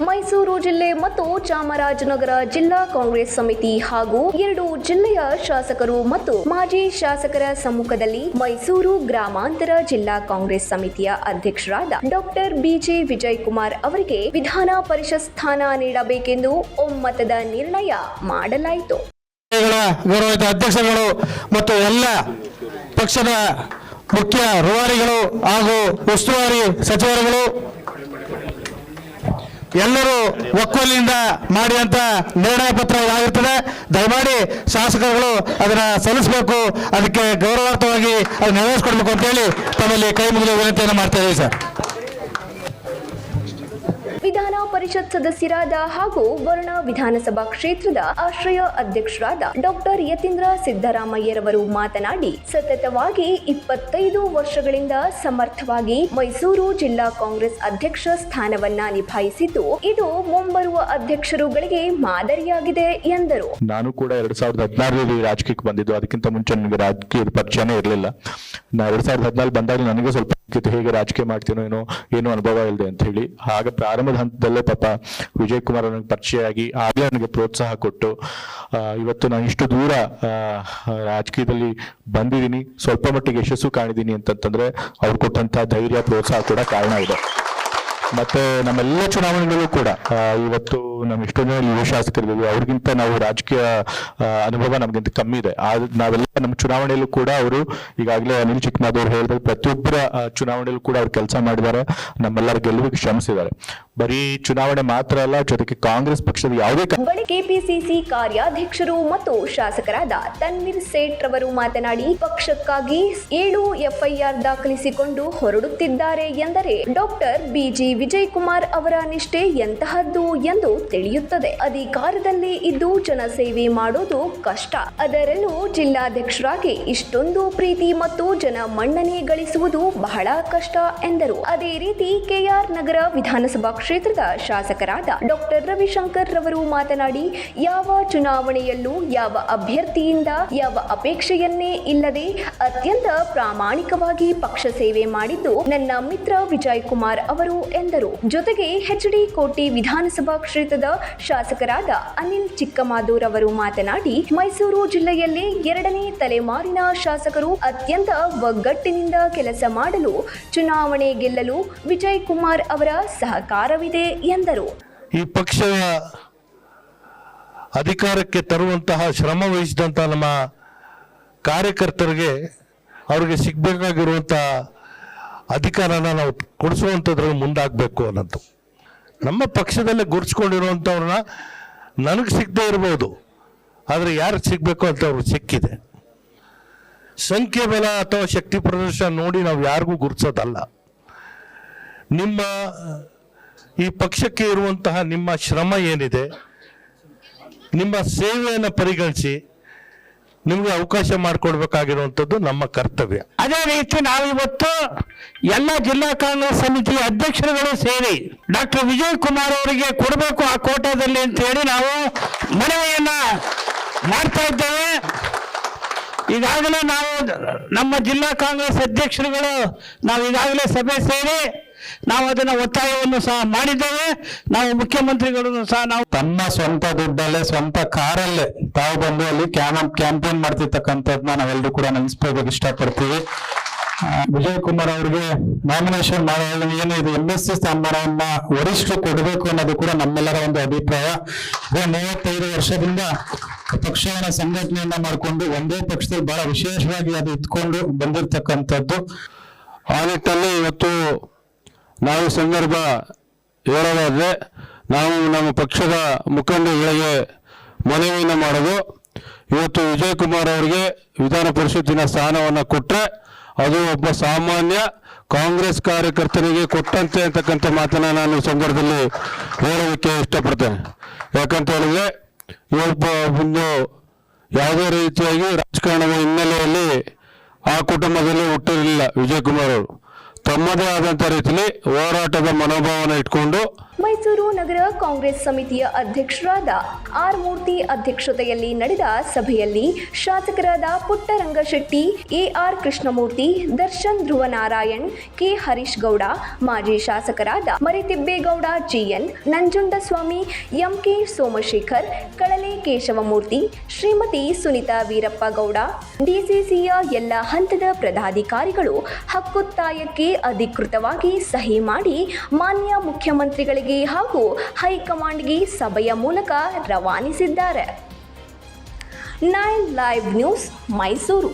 ಮೈಸೂರು ಜಿಲ್ಲೆ ಮತ್ತು ಚಾಮರಾಜನಗರ ಜಿಲ್ಲಾ ಕಾಂಗ್ರೆಸ್ ಸಮಿತಿ ಹಾಗೂ 2 ಜಿಲ್ಲೆಯ ಶಾಸಕರು ಮತ್ತು ಮಾಜಿ ಶಾಸಕರ ಸಮ್ಮುಖದಲ್ಲಿ ಮೈಸೂರು ಗ್ರಾಮಾಂತರ ಜಿಲ್ಲಾ ಕಾಂಗ್ರೆಸ್ ಸಮಿತಿಯ ಅಧ್ಯಕ್ಷರಾದ ಡಾಕ್ಟರ್ ಬಿಜೆ ವಿಜಯಕುಮಾರ್ ಅವರಿಗೆ ವಿಧಾನ ಪರಿಷತ್ ಸ್ಥಾನ ನೀಡಬೇಕೆಂದು ಒಮ್ಮತದ ನಿರ್ಣಯ ಮಾಡಲಾಯಿತು. ಗೌರವಿತ ಅಧ್ಯಕ್ಷರುಗಳು ಮತ್ತು ಎಲ್ಲ ಪಕ್ಷದ ಮುಖ್ಯ ರೂವಾರಿಗಳು ಹಾಗೂ ಉಸ್ತುವಾರಿ ಸಚಿವರುಗಳು ಎಲ್ಲರೂ ಒಕ್ಕೊಲಿನಿಂದ ಮಾಡಿದಂತ ನಿರ್ಣಯ ಪತ್ರ ಆಗಿರ್ತದೆ. ದಯಮಾಡಿ ಶಾಸಕರುಗಳು ಅದನ್ನ ಸಲ್ಲಿಸಬೇಕು, ಅದಕ್ಕೆ ಗೌರವಾರ್ಥವಾಗಿ ಅದನ್ನು ನೆರವೇರಿಸಿಕೊಡ್ಬೇಕು ಅಂತ ಹೇಳಿ ತಮ್ಮಲ್ಲಿ ಕೈ ಮುಗಿದ ವಿನಂತಿಯನ್ನು ಮಾಡ್ತಾ ಇದ್ದೀವಿ ಸರ್. ವಿಧಾನ ಪರಿಷತ್ ಸದಸ್ಯರಾದ ಹಾಗೂ ವರುಣ ವಿಧಾನಸಭಾ ಕ್ಷೇತ್ರದ ಆಶ್ರಯ ಅಧ್ಯಕ್ಷರಾದ ಡಾಕ್ಟರ್ ಯತೀಂದ್ರ ಸಿದ್ದರಾಮಯ್ಯರವರು ಮಾತನಾಡಿ, ಸತತವಾಗಿ 25 ವರ್ಷಗಳಿಂದ ಸಮರ್ಥವಾಗಿ ಮೈಸೂರು ಜಿಲ್ಲಾ ಕಾಂಗ್ರೆಸ್ ಅಧ್ಯಕ್ಷ ಸ್ಥಾನವನ್ನ ನಿಭಾಯಿಸಿದ್ದು ಇದು ಮುಂಬರುವ ಅಧ್ಯಕ್ಷರುಗಳಿಗೆ ಮಾದರಿಯಾಗಿದೆ ಎಂದರು. ನಾನು ಕೂಡ 2016ರಲ್ಲಿ ರಾಜಕೀಯಕ್ಕೆ ಬಂದಿದ್ದು. ಅದಕ್ಕಿಂತ ಮುಂಚೆ ನನಗೆ ರಾಜಕೀಯದ ಪರಿಚಯನೇ ಇರಲಿಲ್ಲ. 2014 ಬಂದಾಗ ನನಗೆ ಸ್ವಲ್ಪ ಹೇಗೆ ರಾಜಕೀಯ ಮಾಡ್ತೀನೋ ಏನು ಅನುಭವ ಇಲ್ಲದೆ ಅಂತ ಹೇಳಿ, ಆಗ ಪ್ರಾರಂಭದ ಹಂತದಲ್ಲೇ ಪಾಪ ವಿಜಯ್ ಕುಮಾರ್ ನನಗೆ ಪರಿಚಯ ಆಗಿ ಆಗಲೇ ನನಗೆ ಪ್ರೋತ್ಸಾಹ ಕೊಟ್ಟು ಇವತ್ತು ನಾನು ಇಷ್ಟು ದೂರ ರಾಜಕೀಯದಲ್ಲಿ ಬಂದಿದ್ದೀನಿ, ಸ್ವಲ್ಪ ಮಟ್ಟಿಗೆ ಯಶಸ್ಸು ಕಾಣಿದ್ದೀನಿ ಅಂತಂದ್ರೆ ಅವ್ರು ಕೊಟ್ಟಂತ ಧೈರ್ಯ ಪ್ರೋತ್ಸಾಹ ಕೂಡ ಕಾರಣ ಇದೆ. ಮತ್ತೆ ನಮ್ಮೆಲ್ಲ ಚುನಾವಣೆಗಳು ಕೂಡ ಇವತ್ತು ನಮ್ಮ ಎಷ್ಟೋ ಜನ ಯುವ ಶಾಸಕರಿದ್ದೀವಿ, ಅವ್ರಿಗಿಂತ ನಾವು ರಾಜಕೀಯ ಅನುಭವ ನಮ್ಗಿಂತ ಕಮ್ಮಿ ಇದೆ. ನಾವೆಲ್ಲ ನಮ್ಮ ಚುನಾವಣೆಯಲ್ಲೂ ಕೂಡ ಅವರು ಈಗಾಗಲೇ ಅನಿಲ್ ಚಿಕ್ಕಮಾದವ್ರು ಹೇಳಿದ್ರೆ ಪ್ರತಿಯೊಬ್ಬರ ಚುನಾವಣೆಯಲ್ಲೂ ಕೂಡ ಅವ್ರು ಕೆಲಸ ಮಾಡಿದ್ದಾರೆ, ನಮ್ಮೆಲ್ಲರ ಗೆಲುವಿಗೆ ಶ್ರಮಿಸಿದ್ದಾರೆ. ಬರೀ ಚುನಾವಣೆ ಮಾತ್ರ ಅಲ್ಲ, ಜೊತೆಗೆ ಕಾಂಗ್ರೆಸ್ ಪಕ್ಷದ ಯಾವುದೇ ಕೆಪಿಸಿಸಿ ಕಾರ್ಯಾಧ್ಯಕ್ಷರು ಮತ್ತು ಶಾಸಕರಾದ ತನ್ವೀರ್ ಸೇಠ್ ರವರು ಮಾತನಾಡಿ, ಪಕ್ಷಕ್ಕಾಗಿ 7 ಎಫ್ಐಆರ್ ದಾಖಲಿಸಿಕೊಂಡು ಹೊರಡುತ್ತಿದ್ದಾರೆ ಎಂದರೆ ಡಾಕ್ಟರ್ ಬಿಜಿ ವಿಜಯಕುಮಾರ್ ಅವರ ನಿಷ್ಠೆ ಎಂತಹದ್ದು ಎಂದು ತಿಳಿಯುತ್ತದೆ. ಅಧಿಕಾರದಲ್ಲಿ ಇದ್ದು ಜನಸೇವೆ ಮಾಡೋದು ಕಷ್ಟ, ಅದರಲ್ಲೂ ಜಿಲ್ಲಾಧ್ಯಕ್ಷರಾಗಿ ಇಷ್ಟೊಂದು ಪ್ರೀತಿ ಮತ್ತು ಜನ ಮನ್ನಣೆ ಗಳಿಸುವುದು ಬಹಳ ಕಷ್ಟ ಎಂದರು. ಅದೇ ರೀತಿ ಕೆಆರ್ ನಗರ ವಿಧಾನಸಭಾ ಕ್ಷೇತ್ರದ ಶಾಸಕರಾದ ಡಾಕ್ಟರ್ ರವಿಶಂಕರ್ ರವರು ಮಾತನಾಡಿ, ಯಾವ ಚುನಾವಣೆಯಲ್ಲೂ ಯಾವ ಅಭ್ಯರ್ಥಿಯಿಂದ ಯಾವ ಅಪೇಕ್ಷೆಯನ್ನೇ ಇಲ್ಲದೆ ಅತ್ಯಂತ ಪ್ರಾಮಾಣಿಕವಾಗಿ ಪಕ್ಷ ಸೇವೆ ಮಾಡಿದ್ದು ನನ್ನ ಮಿತ್ರ ವಿಜಯ್ ಕುಮಾರ್ ಅವರು ಎಂದರು. ಜೊತೆಗೆ ಎಚ್ಡಿ ಕೋಟೆ ವಿಧಾನಸಭಾ ಕ್ಷೇತ್ರದ ಶಾಸಕರಾದ ಅನಿಲ್ ಚಿಕ್ಕಮಾದೂರ್ ಅವರು ಮಾತನಾಡಿ, ಮೈಸೂರು ಜಿಲ್ಲೆಯಲ್ಲಿ 2ನೇ ತಲೆಮಾರಿನ ಶಾಸಕರು ಅತ್ಯಂತ ಒಗ್ಗಟ್ಟಿನಿಂದ ಕೆಲಸ ಮಾಡಲು, ಚುನಾವಣೆ ಗೆಲ್ಲಲು ವಿಜಯ್ ಕುಮಾರ್ ಅವರ ಸಹಕಾರವಿದೆ ಎಂದರು. ಈ ಪಕ್ಷದ ಅಧಿಕಾರಕ್ಕೆ ತರುವಂತಹ ಶ್ರಮ ವಹಿಸಿದಂತಹ ನಮ್ಮ ಕಾರ್ಯಕರ್ತರಿಗೆ ಅವ್ರಿಗೆ ಸಿಗಬೇಕಾಗಿರುವಂತಹ ಅಧಿಕಾರನ ನಾವು ಕೊಡಿಸುವಂಥದ್ರಲ್ಲಿ ಮುಂದಾಗಬೇಕು ಅನ್ನೋದು. ನಮ್ಮ ಪಕ್ಷದಲ್ಲೇ ಗುರುತಿಸ್ಕೊಂಡಿರುವಂಥವ್ರನ್ನ ನನಗೆ ಸಿಗದೇ ಇರ್ಬೋದು, ಆದರೆ ಯಾರಿಗೆ ಸಿಗಬೇಕು ಅಂತ ಅವ್ರಿಗೆ ಸಿಕ್ಕಿದೆ. ಸಂಖ್ಯೆ ಬಲ ಅಥವಾ ಶಕ್ತಿ ಪ್ರದರ್ಶನ ನೋಡಿ ನಾವು ಯಾರಿಗೂ ಗುರುತಿಸೋದಲ್ಲ. ನಿಮ್ಮ ಈ ಪಕ್ಷಕ್ಕೆ ಇರುವಂತಹ ನಿಮ್ಮ ಶ್ರಮ ಏನಿದೆ, ನಿಮ್ಮ ಸೇವೆಯನ್ನು ಪರಿಗಣಿಸಿ ನಿಮ್ಗೆ ಅವಕಾಶ ಮಾಡಿಕೊಡ್ಬೇಕಾಗಿರುವಂಥದ್ದು ನಮ್ಮ ಕರ್ತವ್ಯ. ಅದೇ ರೀತಿ ನಾವಿವತ್ತು ಎಲ್ಲ ಜಿಲ್ಲಾ ಕಾಂಗ್ರೆಸ್ ಸಮಿತಿ ಅಧ್ಯಕ್ಷರುಗಳು ಸೇರಿ ಡಾಕ್ಟರ್ ವಿಜಯ್ ಕುಮಾರ್ ಅವರಿಗೆ ಕೊಡಬೇಕು ಆ ಕೋಟಾದಲ್ಲಿ ಅಂತ ಹೇಳಿ ನಾವು ಮನವಿಯನ್ನ ಮಾಡ್ತಾ ಇದ್ದೇವೆ. ಈಗಾಗಲೇ ನಾವು ನಮ್ಮ ಜಿಲ್ಲಾ ಕಾಂಗ್ರೆಸ್ ಅಧ್ಯಕ್ಷರುಗಳು ನಾವು ಈಗಾಗಲೇ ಸಭೆ ಸೇರಿ ನಾವು ಅದನ್ನ ಒತ್ತಾಯವನ್ನು ಸಹ ಮಾಡಿದ್ದೇವೆ. ನಾವು ಮುಖ್ಯಮಂತ್ರಿಗಳನ್ನು ಸಹ ನಾವು ತಮ್ಮ ಸ್ವಂತ ದುಡ್ಡಲ್ಲೇ ಸ್ವಂತ ಕಾರಲ್ಲೇ ತಾವು ಬಂದು ಅಲ್ಲಿ ಕ್ಯಾಂಪೇನ್ ಮಾಡ್ತಿರ್ತಕ್ಕಂಥದ್ದನ್ನ ನಾವೆಲ್ಲರೂ ಕೂಡ ನೆನೆಸ್ಕೋಬೇಕು ಇಷ್ಟಪಡ್ತೀವಿ. ವಿಜಯ್ ಕುಮಾರ್ ಅವರಿಗೆ ನಾಮಿನೇಷನ್ ಮಾಡೋದು ಏನು ಇದು MSc ಸ್ಥಾನಮಾನವನ್ನ ವರಿಷ್ಠರು ಕೊಡಬೇಕು ಅನ್ನೋದು ಕೂಡ ನಮ್ಮೆಲ್ಲರ ಒಂದು ಅಭಿಪ್ರಾಯ. 35 ವರ್ಷದಿಂದ ಪಕ್ಷವನ್ನ ಸಂಘಟನೆಯನ್ನ ಮಾಡಿಕೊಂಡು ಒಂದೇ ಪಕ್ಷದಲ್ಲಿ ಬಹಳ ವಿಶೇಷವಾಗಿ ಅದು ಇಟ್ಕೊಂಡು ಬಂದಿರತಕ್ಕಂಥದ್ದು. ಆ ನಿಟ್ಟಲ್ಲಿ ಇವತ್ತು ನಾವು ಸಂದರ್ಭ ಹೇಳೋದಾದ್ರೆ ನಾವು ನಮ್ಮ ಪಕ್ಷದ ಮುಖಂಡಗಳಿಗೆ ಮನವಿಯನ್ನು ಮಾಡೋದು, ಇವತ್ತು ವಿಜಯ್ ಕುಮಾರ್ ಅವರಿಗೆ ವಿಧಾನ ಪರಿಷತ್ತಿನ ಸ್ಥಾನವನ್ನು ಕೊಟ್ಟರೆ ಅದು ಒಬ್ಬ ಸಾಮಾನ್ಯ ಕಾಂಗ್ರೆಸ್ ಕಾರ್ಯಕರ್ತನಿಗೆ ಕೊಟ್ಟಂತೆ ಅಂತಕ್ಕಂಥ ಮಾತನ್ನ ನಾನು ಸಂದರ್ಭದಲ್ಲಿ ಹೇಳೋದಕ್ಕೆ ಇಷ್ಟಪಡ್ತೇನೆ. ಯಾಕಂತ ಹೇಳಿದ್ರೆ ಇವೊಬ್ಬ ಒಂದು ಯಾವುದೇ ರೀತಿಯಾಗಿ ರಾಜಕಾರಣದ ಹಿನ್ನೆಲೆಯಲ್ಲಿ ಆ ಕುಟುಂಬದಲ್ಲಿ ಹುಟ್ಟಿರಲಿಲ್ಲ ವಿಜಯ್ ಕುಮಾರ್ ಅವರು. ತಮ್ಮದೇ ಆದಂಥ ರೀತಿಯಲ್ಲಿ ಹೋರಾಟದ ಮನೋಭಾವನ ಇಟ್ಕೊಂಡು ಮೈಸೂರು ನಗರ ಕಾಂಗ್ರೆಸ್ ಸಮಿತಿಯ ಅಧ್ಯಕ್ಷರಾದ ಆರ್ ಮೂರ್ತಿ ಅಧ್ಯಕ್ಷತೆಯಲ್ಲಿ ನಡೆದ ಸಭೆಯಲ್ಲಿ ಶಾಸಕರಾದ ಪುಟ್ಟರಂಗಶೆಟ್ಟಿ, ಎಆರ್ ಕೃಷ್ಣಮೂರ್ತಿ, ದರ್ಶನ್ ಧ್ರುವನಾರಾಯಣ್, ಕೆ ಹರೀಶ್ ಗೌಡ, ಮಾಜಿ ಶಾಸಕರಾದ ಮರಿತಿಬ್ಬೇಗೌಡ, ಜಿಎನ್ ನಂಜುಂಡಸ್ವಾಮಿ, ಎಂಕೆ ಸೋಮಶೇಖರ್, ಕಳಲೆ ಕೇಶವಮೂರ್ತಿ, ಶ್ರೀಮತಿ ಸುನಿತಾ ವೀರಪ್ಪ ಗೌಡ, ಡಿಸಿಸಿಯ ಎಲ್ಲ ಹಂತದ ಪದಾಧಿಕಾರಿಗಳು ಹಕ್ಕೊತ್ತಾಯಕ್ಕೆ ಅಧಿಕೃತವಾಗಿ ಸಹಿ ಮಾಡಿ ಮಾನ್ಯ ಮುಖ್ಯಮಂತ್ರಿಗಳಿಗೆ ಹಾಗೂ ಹೈಕಮಾಂಡ್ಗೆ ಸಭೆಯ ಮೂಲಕ ರವಾನಿಸಿದ್ದಾರೆ. 9 ಲೈವ್ ನ್ಯೂಸ್, ಮೈಸೂರು.